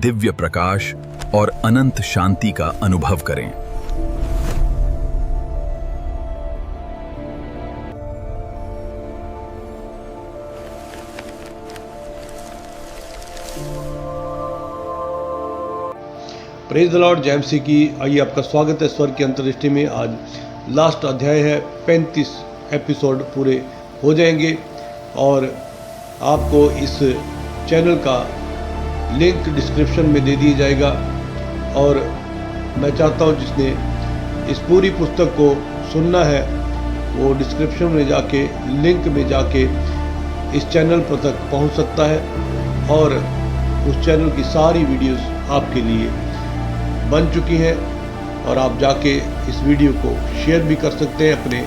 दिव्य प्रकाश और अनंत शांति का अनुभव करें। प्रेज द लॉर्ड, जय मसीह की। आइए, आपका स्वागत है स्वर की अंतर्दृष्टि में। आज लास्ट अध्याय है, 35 एपिसोड पूरे हो जाएंगे और आपको इस चैनल का लिंक डिस्क्रिप्शन में दे दिया जाएगा। और मैं चाहता हूँ जिसने इस पूरी पुस्तक को सुनना है वो डिस्क्रिप्शन में जाके, लिंक में जाके इस चैनल पर तक पहुँच सकता है और उस चैनल की सारी वीडियोस आपके लिए बन चुकी हैं और आप जाके इस वीडियो को शेयर भी कर सकते हैं अपने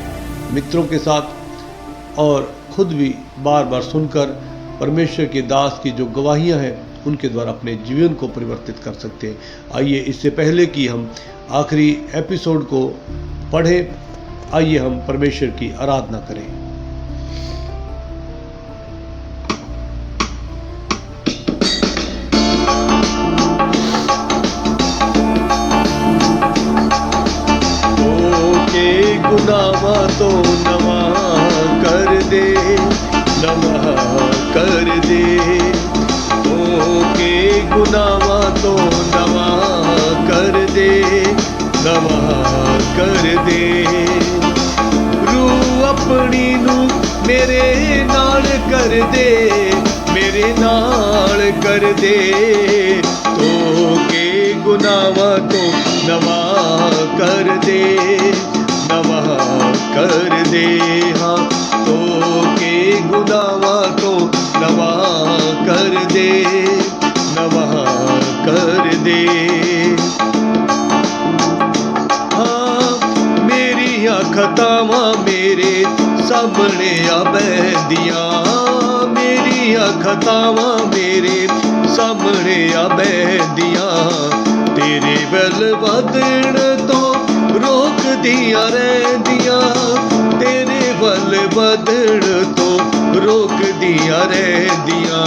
मित्रों के साथ और खुद भी बार बार सुनकर परमेश्वर के दास की जो गवाहियां हैं उनके द्वारा अपने जीवन को परिवर्तित कर सकते हैं। आइए, इससे पहले कि हम आखिरी एपिसोड को पढ़ें, आइए हम परमेश्वर की आराधना करें। गुनामा तो नवा कर दे, नवा कर दे, ओके गुनामा तो नवा कर दे, नवा कर दे। रू अपनी नू मेरे नाल कर दे, मेरे नाल कर दे, ओके गुनामा तो नवा कर दे, नवा कर दे। हाँ, तो के गुनावा तो नवा कर दे, नवा कर दे। हाँ, मेरी खतावा मेरे सामने आ बहदियां, मेरी खतावा मेरे सामने आ बहदियां, तेरे वल वधण तो रोक दिया रहदियां, तेरे वल वधण तो रोक दिया रहदियां।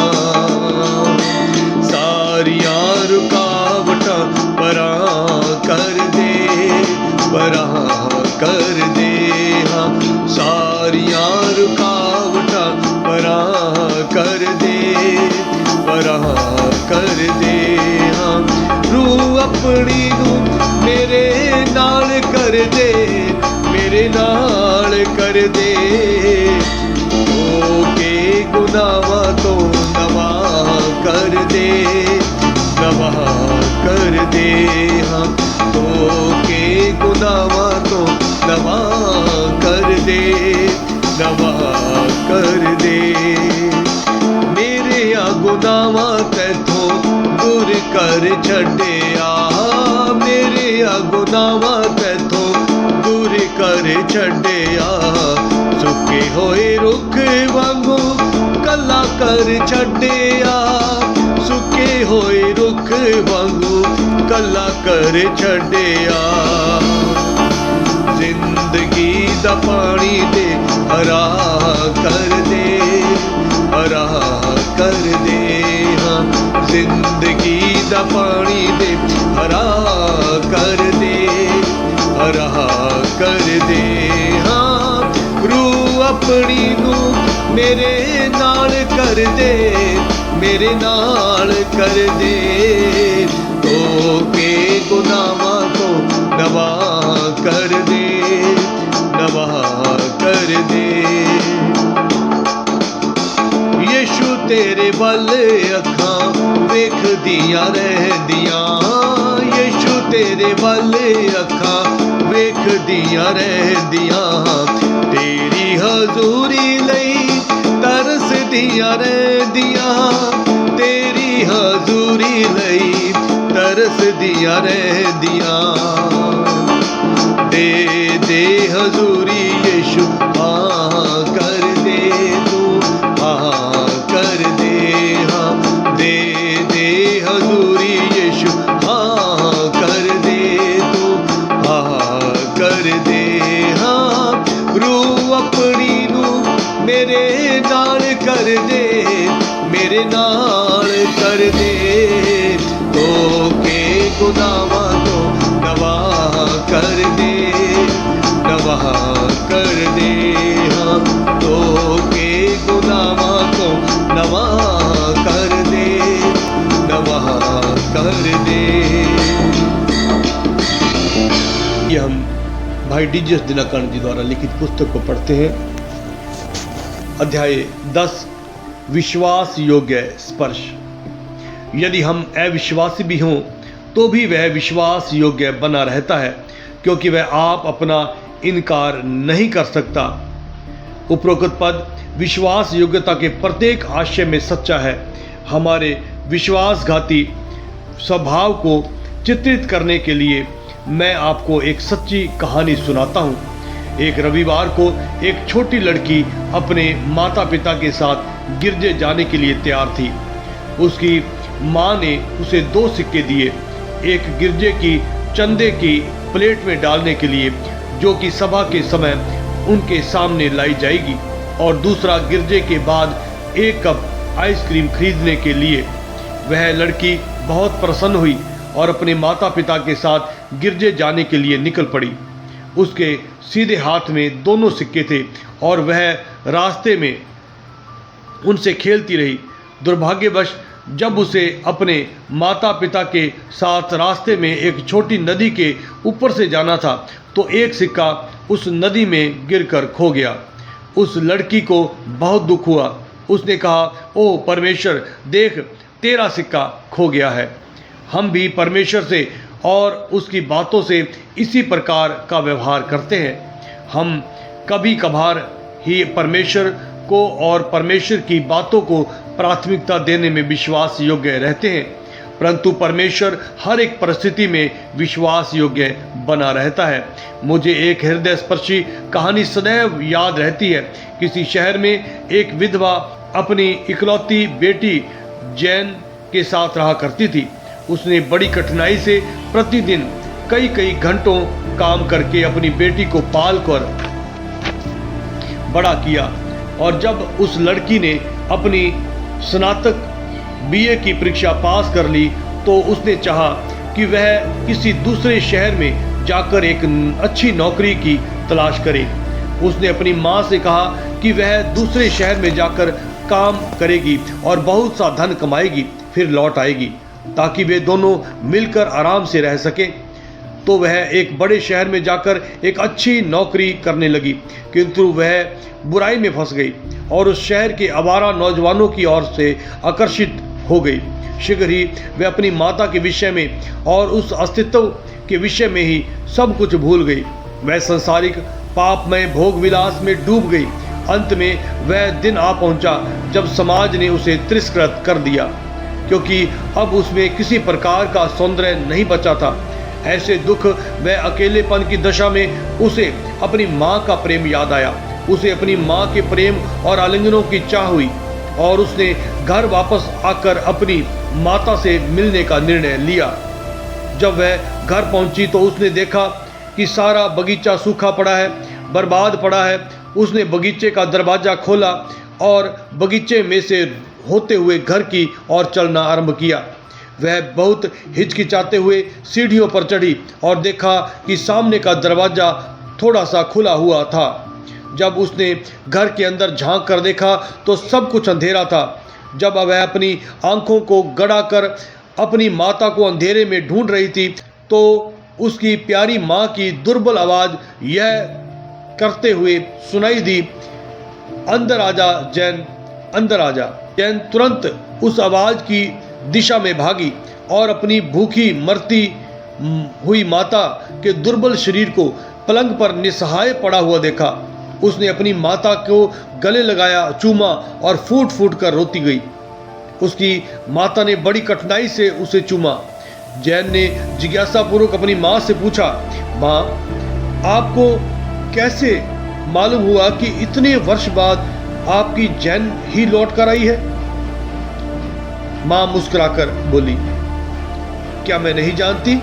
सारियां रुकावटां परां कर दे, परां कर दे। हाँ, सारियां रुकावटां परां कर दे, परां कर दे। हाँ, रू अपनी नू मेरे नाल कर दे, मेरे नाल कर दे, ओके गुनावा तो नवा कर दे, नवा कर दे। हाँ, ओके गुनावा तो नवा कर दे, नवा कर दे। मेरे गुनावा तैथों दूर कर छड्डिया, मेरे गुनावा तैथों दूर कर छड्डिया, सुके होए रुख वांगू कला कर छड्डिया, सुके होए रुख वांगू कला कर छड्डिया। जिंदगी दा पानी दे हरा कर दे, हरा कर दे। हाँ, जिंदगी दा पानी दे हरा कर दे, हरा कर दे। हाँ, रू अपनी नू मेरे नाल कर दे, मेरे नाल कर दे, तो के गुनावा तो नवा कर दे, नवा कर दे। यीशु तेरे वल अखां वेखदियां रहदियां, यीशु तेरे वल अखां वेखदियां रहदियां, तेरी हजूरी लई तरसदियां रहदियां, तेरी हजूरी लई तरसदियां रहदियां। दे दे हजूरी यीशु, हाँ कर दे तू, हाँ कर दे। हाँ, दे दे हजूरी यीशु, हाँ कर दे तू, हाँ कर दे। हाँ, रू अपनी नू मेरे नाल कर दे, मेरे नाल कर दे, तो गुनामा को नवा कर दे, नवा कर दे। हाँ, तो के गुनामा को नवा कर दे, नवा कर दे। ये हम भाई डीजीएस दिनकरण जी द्वारा लिखित पुस्तक को पढ़ते हैं। अध्याय 10, विश्वास योग्य स्पर्श। यदि हम अविश्वासी भी हों तो भी वह विश्वास योग्य बना रहता है, क्योंकि वह आप अपना इनकार नहीं कर सकता। उपरोक्त पद विश्वास योग्यता के प्रत्येक आशय में सच्चा है। हमारे विश्वासघाती स्वभाव को चित्रित करने के लिए मैं आपको एक सच्ची कहानी सुनाता हूँ। एक रविवार को एक छोटी लड़की अपने माता पिता के साथ गिरजे जाने के लिए तैयार थी। उसकी माँ ने उसे 2 सिक्के दिए, एक गिरजे की चंदे की प्लेट में डालने के लिए जो कि सभा के समय उनके सामने लाई जाएगी, और दूसरा गिरजे के बाद 1 कप आइसक्रीम खरीदने के लिए। वह लड़की बहुत प्रसन्न हुई और अपने माता पिता के साथ गिरजे जाने के लिए निकल पड़ी। उसके सीधे हाथ में दोनों सिक्के थे और वह रास्ते में उनसे खेलती रही। दुर्भाग्यवश जब उसे अपने माता पिता के साथ रास्ते में एक छोटी नदी के ऊपर से जाना था तो एक सिक्का उस नदी में गिरकर खो गया। उस लड़की को बहुत दुख हुआ। उसने कहा, ओ परमेश्वर, देख, तेरा सिक्का खो गया है। हम भी परमेश्वर से और उसकी बातों से इसी प्रकार का व्यवहार करते हैं। हम कभी कभार ही परमेश्वर को और परमेश्वर की बातों को प्राथमिकता देने में विश्वास योग्य रहते हैं, परंतु परमेश्वर हर एक परिस्थिति में विश्वास योग्य बना रहता है। मुझे एक हृदय स्पर्शी कहानी सदैव याद रहती है। किसी शहर में एक विधवा अपनी इकलौती बेटी जैन के साथ रहा करती थी। उसने बड़ी कठिनाई से प्रतिदिन कई घंटों काम करके अपनी बेटी को पाल कर बड़ा किया, और जब उस लड़की ने अपनी स्नातक बीए की परीक्षा पास कर ली तो उसने चाहा कि वह किसी दूसरे शहर में जाकर एक अच्छी नौकरी की तलाश करे। उसने अपनी माँ से कहा कि वह दूसरे शहर में जाकर काम करेगी और बहुत सा धन कमाएगी, फिर लौट आएगी ताकि वे दोनों मिलकर आराम से रह सकें। तो वह एक बड़े शहर में जाकर एक अच्छी नौकरी करने लगी, किंतु वह बुराई में फंस गई और उस शहर के आवारा नौजवानों की ओर से आकर्षित हो गई। शीघ्र ही वह अपनी माता के विषय में और उस अस्तित्व के विषय में ही सब कुछ भूल गई। वह संसारिक पापमय भोग विलास में डूब गई। अंत में वह दिन आ पहुंचा जब समाज ने उसे तिरस्कृत कर दिया, क्योंकि अब उसमें किसी प्रकार का सौंदर्य नहीं बचा था। ऐसे दुख व अकेलेपन की दशा में उसे अपनी माँ का प्रेम याद आया। उसे अपनी माँ के प्रेम और आलिंगनों की चाह हुई और उसने घर वापस आकर अपनी माता से मिलने का निर्णय लिया। जब वह घर पहुंची तो उसने देखा कि सारा बगीचा सूखा पड़ा है, बर्बाद पड़ा है। उसने बगीचे का दरवाज़ा खोला और बगीचे में से होते हुए घर की ओर चलना आरंभ किया। वह बहुत हिचकिचाते हुए सीढ़ियों पर चढ़ी और देखा कि सामने का दरवाज़ा थोड़ा सा खुला हुआ था। जब उसने घर के अंदर झांक कर देखा तो सब कुछ अंधेरा था। जब वह अपनी आंखों को गड़ाकर अपनी माता को अंधेरे में ढूंढ रही थी तो उसकी प्यारी माँ की दुर्बल आवाज़ यह करते हुए सुनाई दी, अंदर आजा जैन, अंदर आजा। जैन तुरंत उस आवाज़ की दिशा में भागी और अपनी भूखी मरती हुई माता के दुर्बल शरीर को पलंग पर निसहाय पड़ा हुआ देखा। उसने अपनी माता को गले लगाया, चूमा और फूट फूट कर रोती गई। उसकी माता ने बड़ी कठिनाई से उसे चूमा। जैन ने जिज्ञासापूर्वक अपनी माँ से पूछा, माँ, आपको कैसे मालूम हुआ कि इतने वर्ष बाद आपकी जैन ही लौट कर आई है? माँ मुस्कुराकर बोली, क्या मैं नहीं जानती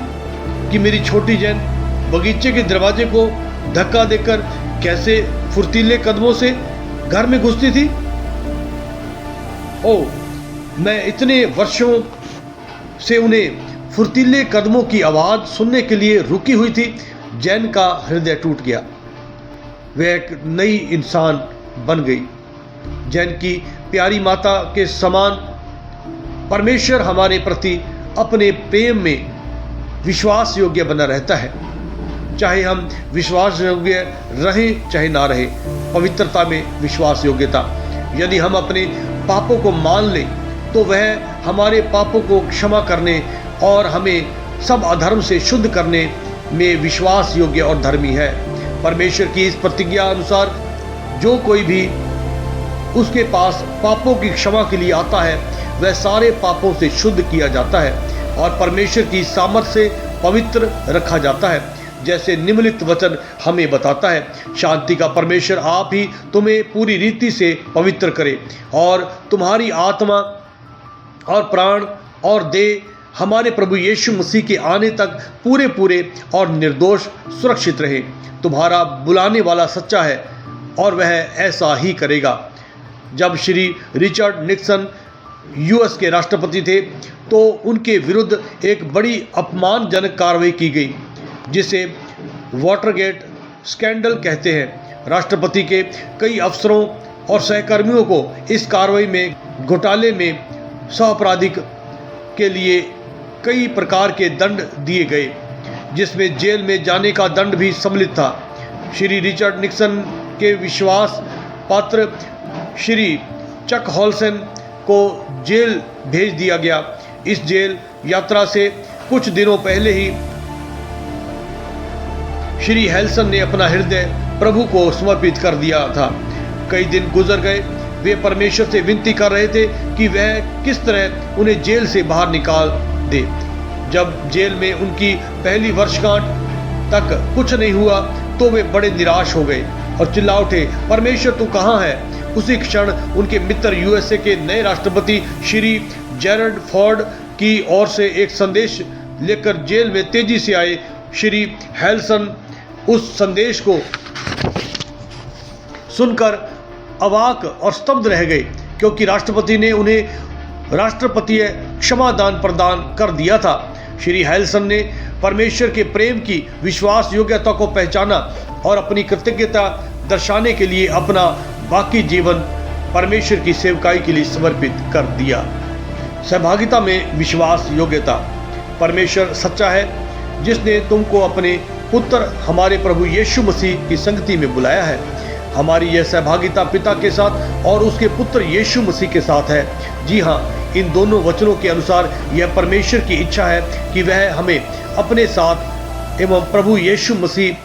कि मेरी छोटी जैन बगीचे के दरवाजे को धक्का देकर कैसे फुर्तीले कदमों से घर में घुसती थी? ओह, मैं इतने वर्षों से उन्हें फुर्तीले कदमों की आवाज़ सुनने के लिए रुकी हुई थी, जैन का हृदय टूट गया। वह एक नई इंसान बन गई। जैन की प्यारी माता के समान परमेश्वर हमारे प्रति अपने प्रेम में विश्वास योग्य बना रहता है। चाहे हम विश्वास योग्य रहें चाहे ना रहे, पवित्रता में विश्वास योग्यता। यदि हम अपने पापों को मान लें तो वह हमारे पापों को क्षमा करने और हमें सब अधर्म से शुद्ध करने में विश्वास योग्य और धर्मी है। परमेश्वर की इस प्रतिज्ञा अनुसार जो कोई भी उसके पास पापों की क्षमा के लिए आता है वह सारे पापों से शुद्ध किया जाता है और परमेश्वर की सामर्थ से पवित्र रखा जाता है, जैसे निम्नलिखित वचन हमें बताता है। शांति का परमेश्वर आप ही तुम्हें पूरी रीति से पवित्र करे और तुम्हारी आत्मा और प्राण और देह हमारे प्रभु यीशु मसीह के आने तक पूरे पूरे और निर्दोष सुरक्षित रहे। तुम्हारा बुलाने वाला सच्चा है और वह ऐसा ही करेगा। जब श्री रिचर्ड निक्सन यूएस के राष्ट्रपति थे तो उनके विरुद्ध एक बड़ी अपमानजनक कार्रवाई की गई, जिसे वाटरगेट स्कैंडल कहते हैं। राष्ट्रपति के कई अफसरों और सहकर्मियों को इस कार्रवाई में घोटाले में सहअपराधिक के लिए कई प्रकार के दंड दिए गए, जिसमें जेल में जाने का दंड भी सम्मिलित था। श्री रिचर्ड निक्सन के विश्वास पात्र श्री चक हॉल्सन को जेल भेज दिया गया। इस जेल यात्रा से कुछ दिनों पहले ही श्री हेल्सन ने अपना हृदय प्रभु को समर्पित कर दिया था। कई दिन गुजर गए। वे परमेश्वर से विनती कर रहे थे कि वह किस तरह उन्हें जेल से बाहर निकाल दे। जब जेल में उनकी पहली वर्षगांठ तक कुछ नहीं हुआ तो वे बड़े निराश हो गए और चिल्ला उठे, परमेश्वर तू कहाँ है? उसी क्षण उनके मित्र यूएसए के नए राष्ट्रपति श्री जेरल्ड फोर्ड की ओर से एक संदेश लेकर जेल में तेजी से आए। श्री हेल्सन उस संदेश को सुनकर अवाक और स्तब्ध रह गए, क्योंकि राष्ट्रपति ने उन्हें राष्ट्रपतीय क्षमादान प्रदान कर दिया था। श्री हेल्सन ने परमेश्वर के प्रेम की विश्वास योग्यता को पहचाना और अपनी कृतज्ञता दर्शाने के लिए अपना बाकी जीवन परमेश्वर की सेवकाई के लिए समर्पित कर दिया। सहभागिता में विश्वास योग्यता। परमेश्वर सच्चा है जिसने तुमको अपने पुत्र हमारे प्रभु यीशु मसीह की संगति में बुलाया है। हमारी यह सहभागिता पिता के साथ और उसके पुत्र यीशु मसीह के साथ है। जी हाँ, इन दोनों वचनों के अनुसार यह परमेश्वर की इच्छा है कि वह हमें अपने साथ एवं प्रभु यीशु मसीह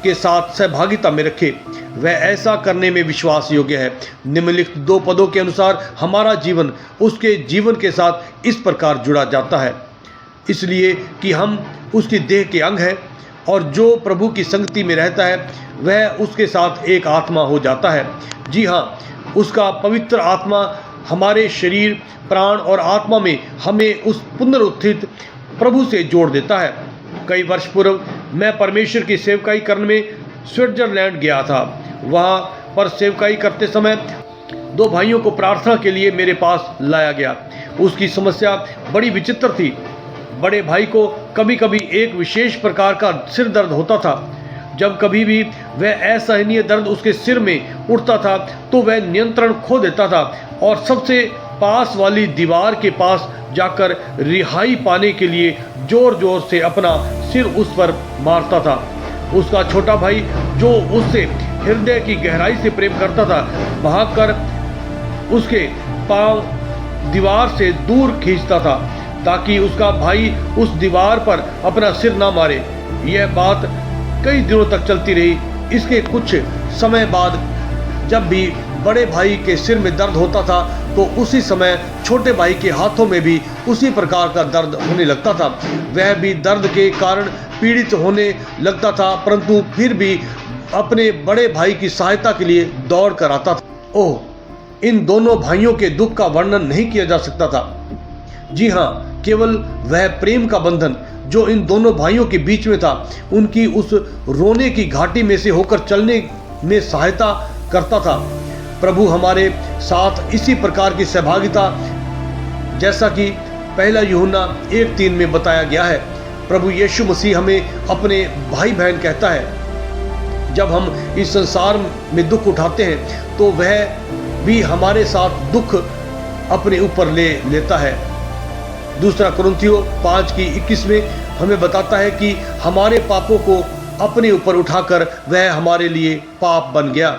के साथ सहभागिता में रखे। वह ऐसा करने में विश्वास योग्य है। निम्नलिखित दो पदों के अनुसार हमारा जीवन उसके जीवन के साथ इस प्रकार जुड़ा जाता है, इसलिए कि हम उसकी देह के अंग हैं और जो प्रभु की संगति में रहता है वह उसके साथ एक आत्मा हो जाता है। जी हाँ, उसका पवित्र आत्मा हमारे शरीर, प्राण और आत्मा में हमें उस पुनरुत्थित प्रभु से जोड़ देता है। कई वर्ष पूर्व मैं परमेश्वर की सेवकाई करने में स्विट्जरलैंड गया था। वहाँ पर सेवकाई करते समय दो भाइयों को प्रार्थना के लिए मेरे पास लाया गया। उसकी समस्या बड़ी विचित्र थी। बड़े भाई को कभी कभी एक विशेष प्रकार का सिर दर्द होता था। जब कभी भी वह असहनीय दर्द उसके सिर में उठता था तो वह नियंत्रण खो देता था और सबसे पास वाली दीवार के पास जाकर रिहाई पाने के लिए जोर जोर से अपना सिर उस पर मारता था। उसका छोटा भाई, जो उससे हृदय की गहराई से प्रेम करता था, भागकर उसके पांव दीवार से दूर खींचता था ताकि उसका भाई उस दीवार पर अपना सिर ना मारे। यह बात कई दिनों तक चलती रही। इसके कुछ समय बाद जब भी बड़े भाई के सिर में दर्द होता था तो उसी समय छोटे भाई के हाथों में भी उसी प्रकार का दर्द होने लगता था। वह भी दर्द के कारण पीड़ित होने लगता था, परंतु फिर भी अपने बड़े भाई की सहायता के लिए दौड़ कर आता था। ओह, इन दोनों भाइयों के दुख का वर्णन नहीं किया जा सकता था। जी हाँ, केवल वह प्रेम का बंधन जो इन दोनों भाइयों के बीच में था, उनकी उस रोने की घाटी में से होकर चलने में सहायता करता था। प्रभु हमारे साथ इसी प्रकार की सहभागिता, जैसा कि पहला यूहन्ना 1:3 में बताया गया है। प्रभु यीशु मसीह हमें अपने भाई बहन कहता है। जब हम इस संसार में दुख उठाते हैं तो वह भी हमारे साथ दुख अपने ऊपर ले लेता है। दूसरा कुरिन्थियों 5:21 में हमें बताता है कि हमारे पापों को अपने ऊपर उठाकर वह हमारे लिए पाप बन गया।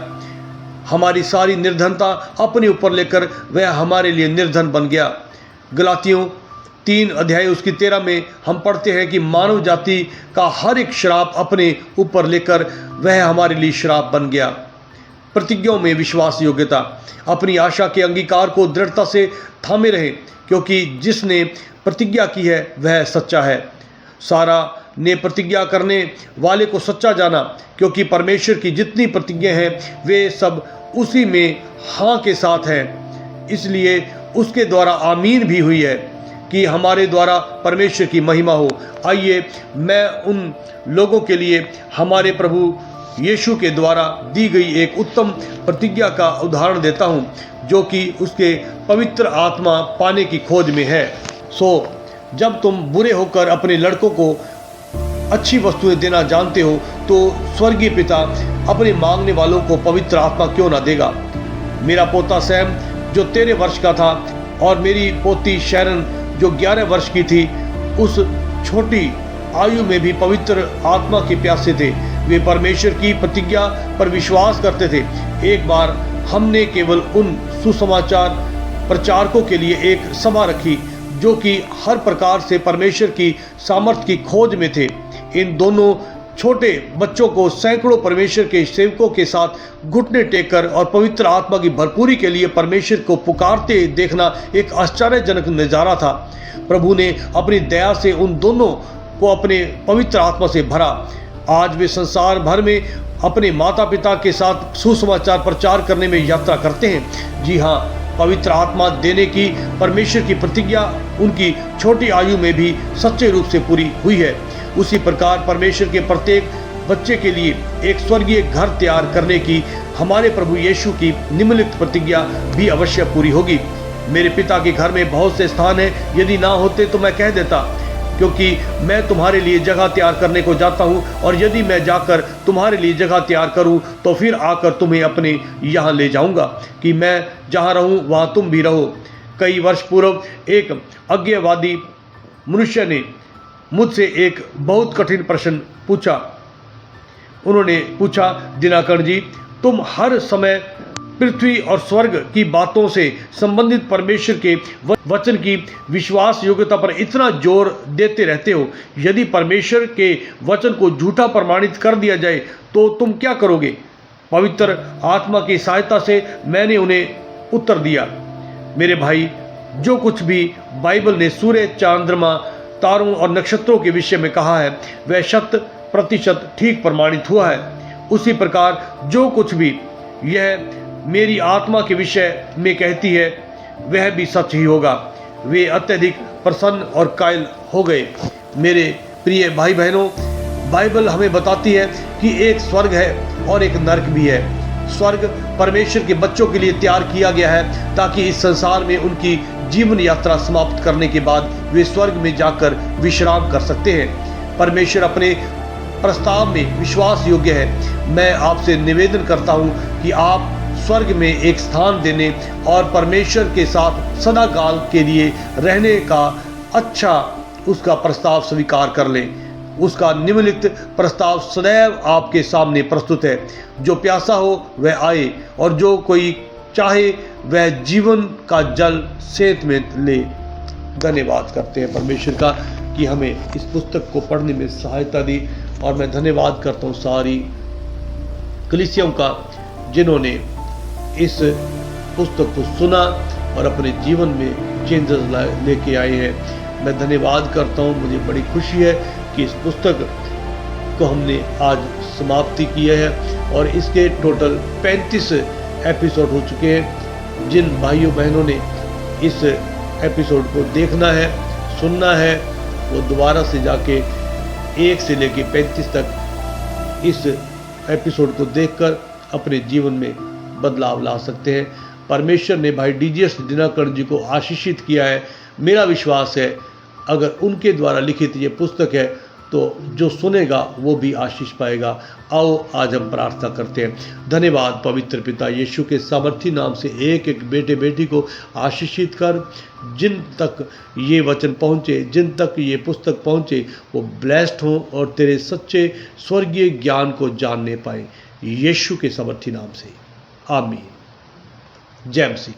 हमारी सारी निर्धनता अपने ऊपर लेकर वह हमारे लिए निर्धन बन गया। गलातियों 3:13 में हम पढ़ते हैं कि मानव जाति का हर एक श्राप अपने ऊपर लेकर वह हमारे लिए श्राप बन गया। प्रतिज्ञाओं में विश्वास योग्यता, अपनी आशा के अंगीकार को दृढ़ता से थामे रहे, क्योंकि जिसने प्रतिज्ञा की है वह सच्चा है। सारा ने प्रतिज्ञा करने वाले को सच्चा जाना, क्योंकि परमेश्वर की जितनी प्रतिज्ञा हैं वे सब उसी में हाँ के साथ हैं। इसलिए उसके द्वारा आमीन भी हुई है कि हमारे द्वारा परमेश्वर की महिमा हो। आइए मैं उन लोगों के लिए हमारे प्रभु यीशु के द्वारा दी गई एक उत्तम प्रतिज्ञा का उदाहरण देता हूँ, जो कि उसके पवित्र आत्मा पाने की खोज में है। जब तुम बुरे होकर अपने लड़कों को अच्छी वस्तुएं देना जानते हो, तो स्वर्गीय पिता अपने मांगने वालों को पवित्र आत्मा क्यों ना देगा। मेरा पोता सैम जो 13 वर्ष का था और मेरी पोती शैरन जो 11 वर्ष की थी, उस छोटी आयु में भी पवित्र आत्मा के प्यासे थे। वे परमेश्वर की प्रतिज्ञा पर विश्वास करते थे। एक बार हमने केवल उन सुसमाचार प्रचारकों के लिए एक सभा रखी जो कि हर प्रकार से परमेश्वर की सामर्थ्य की खोज में थे। इन दोनों छोटे बच्चों को सैकड़ों परमेश्वर के सेवकों के साथ घुटने टेककर और पवित्र आत्मा की भरपूरी के लिए परमेश्वर को पुकारते देखना एक आश्चर्यजनक नज़ारा था। प्रभु ने अपनी दया से उन दोनों को अपने पवित्र आत्मा से भरा। आज वे संसार भर में अपने माता पिता के साथ सुसमाचार प्रचार करने में यात्रा करते हैं। जी हाँ, पवित्र आत्मा देने की परमेश्वर की प्रतिज्ञा उनकी छोटी आयु में भी सच्चे रूप से पूरी हुई है। उसी प्रकार परमेश्वर के प्रत्येक बच्चे के लिए एक स्वर्गीय घर तैयार करने की हमारे प्रभु यीशु की निम्नलिखित प्रतिज्ञा भी अवश्य पूरी होगी। मेरे पिता के घर में बहुत से स्थान हैं, यदि ना होते तो मैं कह देता, क्योंकि मैं तुम्हारे लिए जगह तैयार करने को जाता हूँ, और यदि मैं जाकर तुम्हारे लिए जगह तैयार करूँ तो फिर आकर तुम्हें अपने यहाँ ले जाऊँगा, कि मैं जहाँ रहूँ वहाँ तुम भी रहो। कई वर्ष पूर्व एक अज्ञेयवादी मनुष्य ने मुझसे एक बहुत कठिन प्रश्न पूछा। उन्होंने पूछा, दिनाकर जी, तुम हर समय पृथ्वी और स्वर्ग की बातों से संबंधित परमेश्वर के वचन की विश्वास योग्यता पर इतना जोर देते रहते हो। यदि परमेश्वर के वचन को झूठा प्रमाणित कर दिया जाए तो तुम क्या करोगे? पवित्र आत्मा की सहायता से मैंने उन्हें उत्तर दिया, मेरे भाई, जो कुछ भी बाइबल ने सूर्य, चंद्रमा, तारों और नक्षत्रों के विषय में कहा है वह 100% ठीक प्रमाणित हुआ है। उसी प्रकार जो कुछ भी यह मेरी आत्मा के विषय में कहती है वह भी सच ही होगा। वे अत्यधिक प्रसन्न और कायल हो गए। मेरे प्रिय भाई बहनों, बाइबल हमें बताती है कि एक स्वर्ग है और एक नरक भी है। स्वर्ग परमेश्वर के बच्चों के लिए तैयार किया गया है ताकि इस संसार में उनकी जीवन यात्रा समाप्त करने के बाद वे स्वर्ग में जाकर विश्राम कर सकते हैं। परमेश्वर अपने प्रस्ताव में विश्वास योग्य है। मैं आपसे निवेदन करता हूँ कि आप स्वर्ग में एक स्थान देने और परमेश्वर के साथ सदा काल के लिए रहने का अच्छा उसका प्रस्ताव स्वीकार कर लें। उसका निम्नलिखित प्रस्ताव सदैव आपके सामने प्रस्तुत है। जो प्यासा हो वह आए, और जो कोई चाहे वह जीवन का जल सेत में ले। धन्यवाद करते हैं परमेश्वर का कि हमें इस पुस्तक को पढ़ने में सहायता दी, और मैं धन्यवाद करता हूँ सारी कलीसियाओं का जिन्होंने इस पुस्तक को सुना और अपने जीवन में चेंजेस लेके आए हैं। मैं धन्यवाद करता हूँ। मुझे बड़ी खुशी है कि इस पुस्तक को हमने आज समाप्ति की है, और इसके टोटल 35 एपिसोड हो चुके हैं। जिन भाइयों बहनों ने इस एपिसोड को देखना है, सुनना है, वो दोबारा से जाके 1 से लेके 35 तक इस एपिसोड को देखकर अपने जीवन में बदलाव ला सकते हैं। परमेश्वर ने भाई डीजीएस दिनाकर जी को आशीषित किया है। मेरा विश्वास है अगर उनके द्वारा लिखित ये पुस्तक है तो जो सुनेगा वो भी आशीष पाएगा। आओ आज हम प्रार्थना करते हैं। धन्यवाद पवित्र पिता यीशु के सामर्थी नाम से एक एक बेटे बेटी को आशीषित कर, जिन तक ये वचन पहुँचे, जिन तक ये पुस्तक पहुँचे, वो ब्लेस्ड हों और तेरे सच्चे स्वर्गीय ज्ञान को जानने पाए। यीशु के सामर्थी नाम से आमीन। जय मसीह।